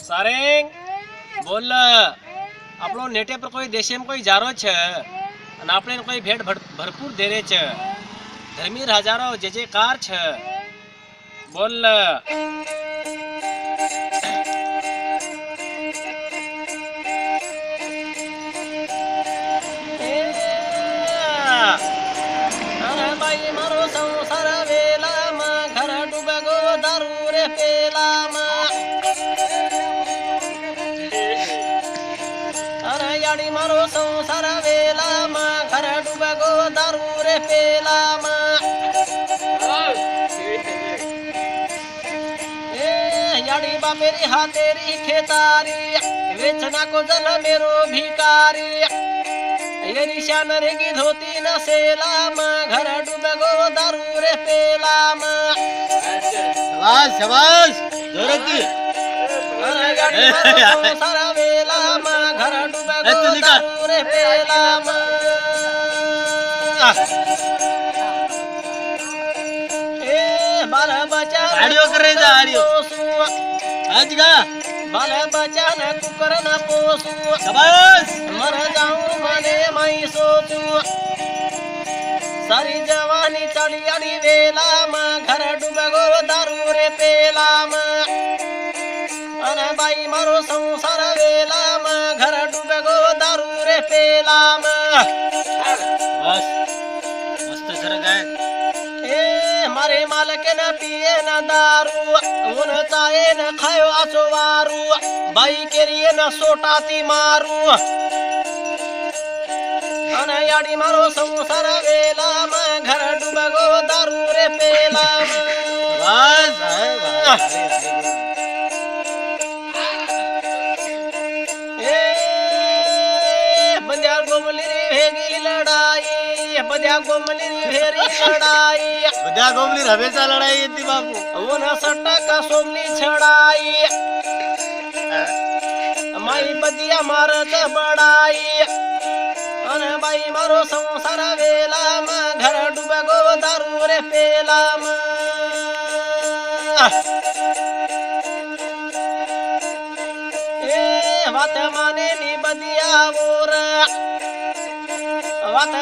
सारेंग बोल આપણો નેટે પર કોઈ દેશેમ કોઈ જારો છે અને આપણે કોઈ ભેટ ભરપૂર દેરે છે ધર્મી હજારો જે જે કાર છે બોલ અરે ભાઈ મારો સંસાર વેલામાં ઘર ડૂબે ગો દારૂ રે પેલામાં યાડી મારો સંસાર વેલામાં ઘર ડૂબે ગો દારૂ રે પેલામાં એ યાડી બાપેરી હાથેરી ખેતારી વેચના કો જલ મેરો ભિકારી ये निशान रेगी धोती न सेलामा घर डूबे गो दारू रे पेलामा शाबाश शाबाश जोरती सारा वेलामा घर डूबे गो दारू रे पेलामा ए बाल बचा आडियो कर रही था आडियो आज का बाल बचा न कुकर न पोसू शाबाश मर जाऊं मने मई सोचू सारी जवानी चलियानी वेलाમાં ઘર ડૂબે ગો દારૂ રે પેલામાં અને બાઈ મારો સંસાર વેલામાં ઘર ડૂબે ગો દારૂ રે પેલામાં बस मस्त सरक है એ મારે માલકે ન પીએ ન દારૂ ઉન ચાએ ન ખાયો આસો વારું બાઈ કેરીએ ન સોટાતી મારું અને યાડી મારો સંસાર વેલામાં ઘર ડૂબે ગો દારૂ રે પેલામાં बस है એ બંદ્યા ગોમલી રી ભેગી લડાઈ બંદ્યા ગોમલી રી ભેરી લડાઈ બધા ગોમલી હંમેશા લડાઈ હતી બાપુ ઓન સટકા સોમની છડાઈ માઈ બદિયા માર બડાઈ અને બાઈ મારો સંસાર વેલામાં ઘર ડૂબે ગો દારૂ રે પેલામાં એ વાત માને ની બદિયા ઓર વાત